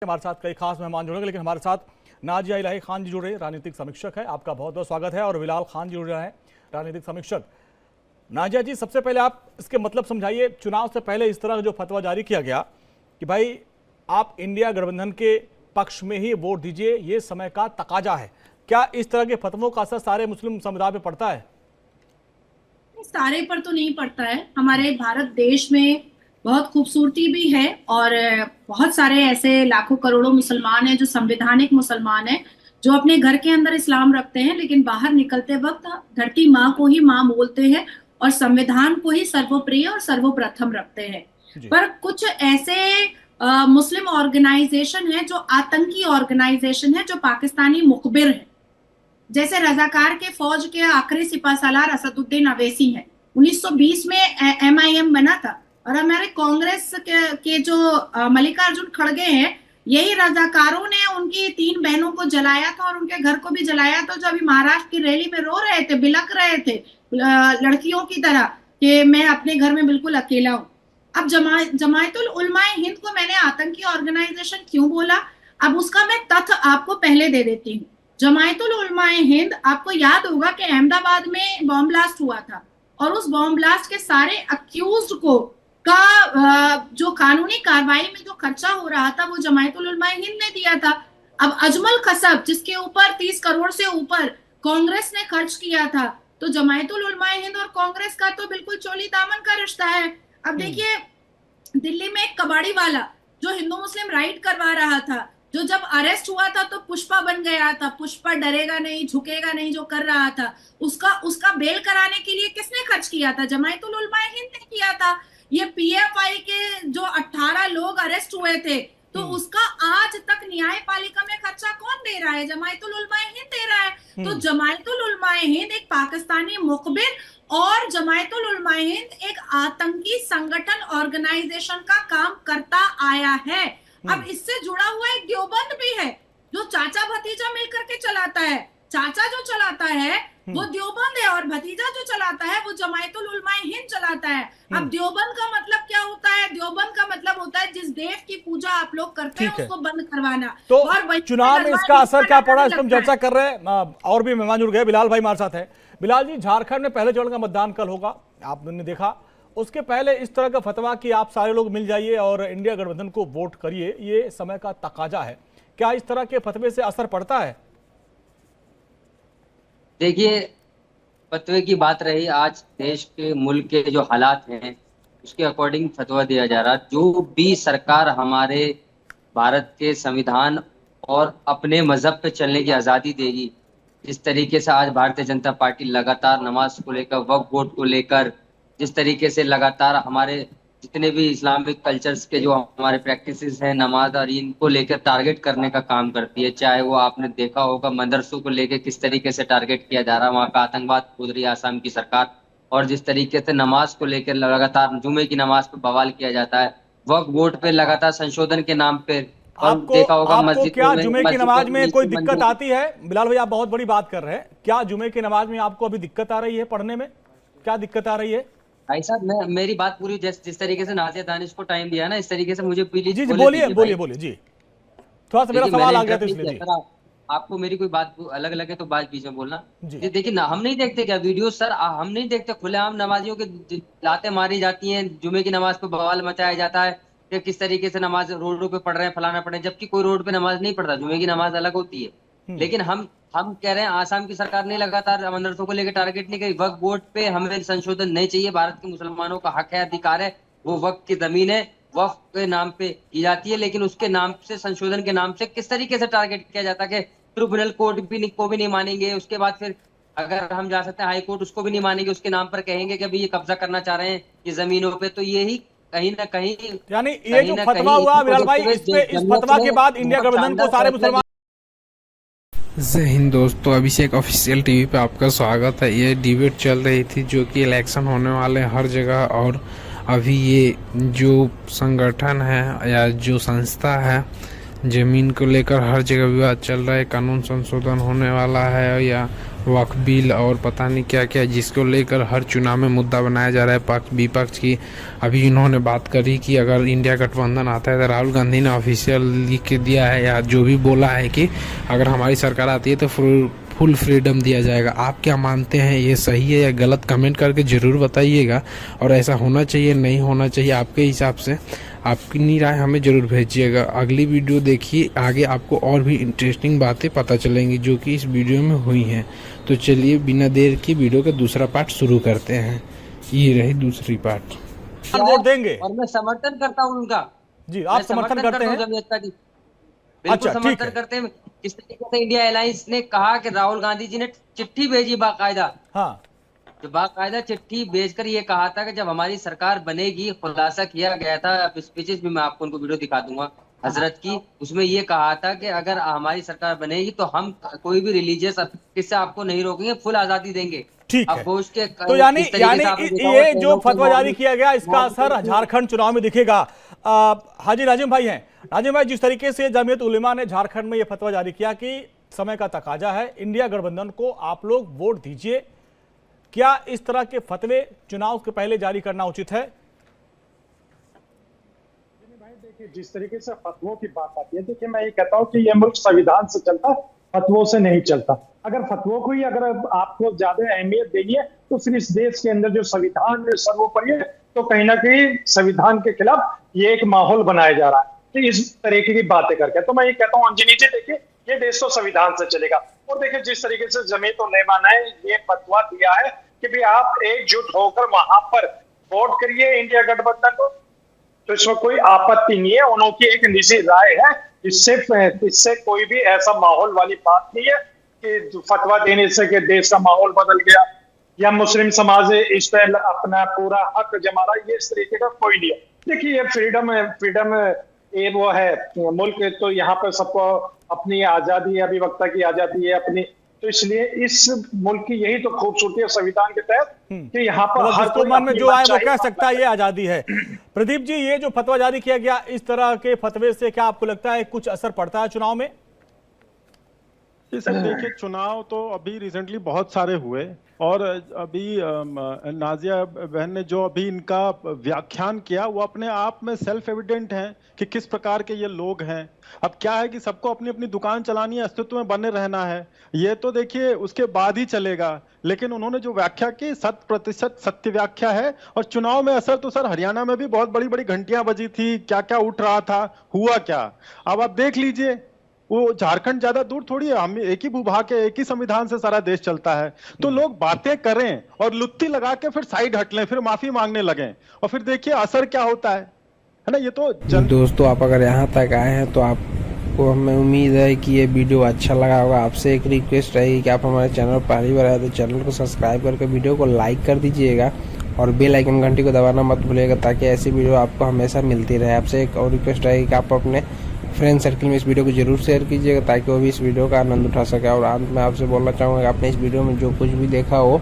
हमारे साथ कई खास मेहमान जुड़ेंगे, लेकिन हमारे साथ नाजिया इलाही खान जी जुड़ रहे हैं, राजनीतिक समीक्षक है। आपका बहुत बहुत स्वागत है। और बिलाल खान जी जुड़ रहे हैं, राजनीतिक समीक्षक। नाजिया जी, सबसे पहले आप इसके मतलब समझाइए। चुनाव से पहले इस तरह का जो फतवा जारी किया गया कि भाई आप इंडिया गठबंधन के पक्ष में ही वोट दीजिए, ये समय का तकाजा है, क्या इस तरह के फतवों का असर सारे मुस्लिम समुदाय पर पड़ता है? सारे पर तो नहीं पड़ता है। हमारे भारत देश में बहुत खूबसूरती भी है और बहुत सारे ऐसे लाखों करोड़ों मुसलमान हैं जो संवैधानिक मुसलमान हैं, जो अपने घर के अंदर इस्लाम रखते हैं लेकिन बाहर निकलते वक्त धरती माँ को ही माँ बोलते हैं और संविधान को ही सर्वप्रिय और सर्वप्रथम रखते हैं। जी। पर कुछ ऐसे मुस्लिम ऑर्गेनाइजेशन है जो आतंकी ऑर्गेनाइजेशन है, जो पाकिस्तानी मुखबिर है, जैसे रजाकार के फौज के आखिरी सिपाहसालार असदुद्दीन अवैसी हैं। 1920 में MIM बना था और हमारे कांग्रेस के जो मल्लिकार्जुन खड़गे हैं, यही रजाकारों ने उनकी 3 बहनों को जलाया था और उनके घर को भी जलाया था, जो अभी महाराष्ट्र की रैली में रो रहे थे, बिलक रहे थे लड़कियों की तरह कि मैं अपने घर में बिल्कुल अकेला हूं। अब जमायतुल उलमाए हिंद को मैंने आतंकी ऑर्गेनाइजेशन क्यों बोला, अब उसका मैं तथ्य आपको पहले दे देती हूँ। जमायतुल उलमाए हिंद, आपको याद होगा कि अहमदाबाद में बॉम्ब ब्लास्ट हुआ था और उस बॉम्ब ब्लास्ट के सारे अक्यूज्ड को जो कानूनी कार्रवाई में जो खर्चा हो रहा था वो जमायतुल उलमाए हिंद ने दिया था। अब अजमल कसब, जिसके ऊपर 30 करोड़ से ऊपर कांग्रेस ने खर्च किया था, तो जमायतुल उलमाए हिंद और कांग्रेस का तो बिल्कुल चोली दामन का रिश्ता है। अब देखिए, दिल्ली में एक कबाड़ी वाला जो हिंदू मुस्लिम राइट करवा रहा था, जो जब अरेस्ट हुआ था तो पुष्पा बन गया था, पुष्पा डरेगा नहीं झुकेगा नहीं जो कर रहा था, उसका बेल कराने के लिए किसने खर्च किया था? जमायतुल उलमाए हिंद ने किया था। ये PFI के जो 18 लोग अरेस्ट हुए थे, तो उसका आज तक न्यायपालिका में खर्चा कौन दे रहा है? जमायतुल उलमाए हिंद दे रहा है। तो जमायतुल उलमाए हिंद एक पाकिस्तानी मुखबिर और जमायतुल उलमाए हिंद एक आतंकी संगठन ऑर्गेनाइजेशन का काम करता आया है। अब इससे जुड़ा हुआ एक देवबंद भी है जो चाचा भतीजा मिलकर के चलाता है। चाचा जो चलाता है वो देवबंद है और भतीजा जो चलाता है वो जमायतुल उलमाए हिंद चलाता है। अब देवबंद का मतलब क्या होता है? देवबंद का मतलब होता है जिस देव की पूजा आप लोग करते हैं उसको बंद करवाना। तो और चुनाव में इसका असर क्या पड़ा, इस पर हम चर्चा कर रहे हैं। और भी मेहमान जुड़ गए, बिलाल भाई हमारे साथ है। बिलाल जी, झारखंड में पहले चरण का मतदान कल होगा, आपने देखा। उसके पहले इस तरह का फतवा कि आप सारे लोग मिल जाइए और इंडिया गठबंधन को वोट करिए, ये समय का तकाजा है, क्या इस तरह के फतवे से असर पड़ता है? देखिए, फतवे की बात रही, आज देश के मुल्क के जो हालात हैं उसके अकॉर्डिंग फतवा दिया जा रहा। जो भी सरकार हमारे भारत के संविधान और अपने मजहब पे चलने की आज़ादी देगी, जिस तरीके से आज भारतीय जनता पार्टी लगातार नमाज को लेकर, वक्फ बोर्ड को लेकर, जिस तरीके से लगातार हमारे जितने भी इस्लामिक कल्चर्स के जो हमारे प्रैक्टिसेस हैं, नमाज और इनको लेकर टारगेट करने का काम करती है। चाहे वो आपने देखा होगा मदरसों को लेकर किस तरीके से टारगेट किया जा रहा है, वहाँ पे आतंकवाद खोद रही है आसाम की सरकार, और जिस तरीके से नमाज को लेकर लगातार जुमे की नमाज पे बवाल किया जाता है, वक्फ बोर्ड पे लगातार संशोधन के नाम पे। और देखा होगा मस्जिद क्या जुमे की नमाज में कोई दिक्कत आती है? बिलाल भाई, आप बहुत बड़ी बात कर रहे हैं, क्या जुमे की नमाज में आपको अभी दिक्कत आ रही है? पढ़ने में क्या दिक्कत आ रही है? भाई साहब, मेरी बात पूरी, जिस तरीके से नाजिया दानिश को टाइम दिया ना, इस तरीके से मुझे प्लीज जी बोलिए जी। थोड़ा सा मेरा सवाल आ गया था इसलिए जी। आपको मेरी कोई बात अलग लगे तो बात बीच में बोलना। देखिए ना, हम नहीं देखते क्या वीडियो सर, हम नहीं देखते खुलेआम नमाजियों के लातें मारी जाती हैं, जुमे की नमाज पे बवाल मचाया जाता है कि किस तरीके से नमाज रोडों पे पढ़ रहे हैं, फलाना पढ़ रहे हैं, जबकि कोई रोड पे नमाज नहीं पढ़ता, जुमे की नमाज अलग होती है। लेकिन हम कह रहे हैं आसाम की सरकार ने लगातार मदरसों को लेकर टारगेट नहीं करी। वक्फ बोर्ड पे हमें संशोधन नहीं चाहिए, भारत के मुसलमानों का हक है, अधिकार है, वो वक्फ की जमीन है, वक्फ के नाम पे की जाती है, लेकिन उसके नाम से, संशोधन के नाम से किस तरीके से टारगेट किया जाता है कि ट्रिब्यूनल कोर्ट को भी नहीं मानेंगे, उसके बाद फिर अगर हम जा सकते हैं हाई कोर्ट, उसको भी नहीं मानेंगे, उसके नाम पर कहेंगे कि अभी ये कब्जा करना चाह रहे हैं ये जमीनों पे। तो यही कहीं ना कहीं, यानी ये जो फतवा हुआ बिलाल भाई, इस फतवा के बाद इंडिया गठबंधन को सारे मुसलमान। जय हिंद दोस्तों, अभिषेक ऑफिशियल टीवी पे आपका स्वागत है। ये डिबेट चल रही थी जो कि इलेक्शन होने वाले हर जगह, और अभी ये जो संगठन है या जो संस्था है, जमीन को लेकर हर जगह विवाद चल रहा है, कानून संशोधन होने वाला है या वक्फ बिल और पता नहीं क्या क्या, जिसको लेकर हर चुनाव में मुद्दा बनाया जा रहा है पक्ष विपक्ष की। अभी इन्होंने बात करी कि अगर इंडिया गठबंधन आता है तो राहुल गांधी ने ऑफिशियल लिख के दिया है या जो भी बोला है कि अगर हमारी सरकार आती है तो फुल फ्रीडम दिया जाएगा। आप क्या मानते हैं, ये सही है या गलत? कमेंट करके ज़रूर बताइएगा। और ऐसा होना चाहिए नहीं होना चाहिए आपके हिसाब से, आपकी राय हमें ज़रूर भेजिएगा। अगली वीडियो देखिए, आगे आपको और भी इंटरेस्टिंग बातें पता चलेंगी जो कि इस वीडियो में हुई हैं। तो चलिए बिना देर की वीडियो का दूसरा पार्ट शुरू करते हैं। ये रही दूसरी पार्ट। वोट देंगे और मैं समर्थन करता हूँ उनका जी, आप समर्थन करते हैं? जमीयत का जी, बिल्कुल अच्छा, ठीक समर्थन है। करते हैं। जिस तरीके से इंडिया अलायंस ने कहा कि राहुल गांधी जी ने चिट्ठी भेजी बाकायदा, हाँ, जो बाकायदा चिट्ठी भेजकर ये कहा था कि जब हमारी सरकार बनेगी, खुलासा किया गया था, स्पीचेस भी मैं आपको उनको वीडियो दिखा दूंगा हजरत की, उसमें ये कहा था कि अगर हमारी सरकार बनेगी तो हम कोई भी रिलीजियस किससे आपको नहीं रोकेंगे, फुल आजादी देंगे। ठीक अब है। घोष के तो यानी इस तरीके से आपने देखा होगा ये कि जो लोग फतवा जारी मौलवी- किया गया इसका असर झारखंड चुनाव में दिखेगा। हाजी नाजिम भाई हैं। नाजिम भाई, जिस तरीके से जमीयत उलेमा ने झारखंड में ये फतवा जारी किया कि समय का तकाजा है, इंडिया गठबंधन को आप लोग वोट दीजिए, क्या इस तरह के फतवे चुनाव के पहले जारी करना उचित है? देखिए, जिस तरीके से फतवों की बात आती है, देखिए मैं ये कहता हूँ कि ये मुल्क संविधान से चलता है, फतवों से नहीं चलता। अगर फतवों को ही अगर आपको ज्यादा अहमियत देनी है तो फिर इस देश के अंदर जो संविधान सर्वोपरि है, तो कहीं ना कहीं संविधान के खिलाफ ये एक माहौल बनाया जा रहा है। तो इस तरीके की बातें करके तो मैं ये कहता हूँ अंजनी जी, देखिए ये देश तो संविधान से चलेगा। और देखिए जिस तरीके से जमीयत उलेमा ने ये फतवा दिया है कि भी आप एकजुट होकर वहां पर वोट करिए इंडिया गठबंधन को, तो इसमें कोई आपत्ति नहीं है। उनकी एक निजी राय है, इससे कोई भी ऐसा माहौल वाली बात नहीं है कि फतवा देने से कि देश का माहौल बदल गया या मुस्लिम समाज इस पर अपना पूरा हक जमा रहा है, ये इस तरीके का कोई नहीं है। देखिए ये फ्रीडम ये वो है मुल्क, तो यहाँ पर सबको अपनी आजादी है, अभिव्यक्ता की आजादी है अपनी, तो इसलिए इस मुल्क की यही तो खूबसूरती है संविधान के तहत कि यहाँ पर हर जिसको कोई मन में अपनी जो आए वो मनचाही कह बात सकता है, ये आजादी है। प्रदीप जी, ये जो फतवा जारी किया गया, इस तरह के फतवे से क्या आपको लगता है कुछ असर पड़ता है चुनाव में? जी सर, देखिए चुनाव तो अभी रिसेंटली बहुत सारे हुए और अभी नाजिया बहन ने जो अभी इनका व्याख्यान किया वो अपने आप में सेल्फ एविडेंट है कि किस प्रकार के ये लोग हैं। अब क्या है कि सबको अपनी अपनी दुकान चलानी है, अस्तित्व में बने रहना है, ये तो देखिए उसके बाद ही चलेगा। लेकिन उन्होंने जो व्याख्या की 100% सत्य व्याख्या है। और चुनाव में असर तो सर हरियाणा में भी बहुत बड़ी बड़ी घंटियां बजी थी, क्या क्या उठ रहा था, हुआ क्या। अब आप देख लीजिए, वो झारखंड ज्यादा दूर थोड़ी है, हम एक ही भूभाग के, एक ही संविधान से सारा देश चलता है। तो लोग बातें करें और लुत्ती लगा के फिर साइड हट लें, फिर माफी मांगने लगें और फिर देखिए असर क्या होता है ना। ये तो दोस्तों, आप अगर यहाँ तक आए हैं तो आपको हमें उम्मीद है कि ये वीडियो अच्छा लगा होगा। आपसे एक रिक्वेस्ट रहेगी कि आप हमारे चैनल पर पहली बार आए तो चैनल को सब्सक्राइब करके वीडियो को लाइक कर दीजिएगा और बेल आइकन घंटी को दबाना मत भूलिएगा ताकि ऐसी वीडियो आपको हमेशा मिलती रहे। आपसे एक और रिक्वेस्ट रहेगी कि आप अपने फ्रेंड सर्किल में इस वीडियो को जरूर शेयर कीजिएगा ताकि वो भी इस वीडियो का आनंद उठा सके। और अंत में आपसे बोलना चाहूँगा कि आपने इस वीडियो में जो कुछ भी देखा हो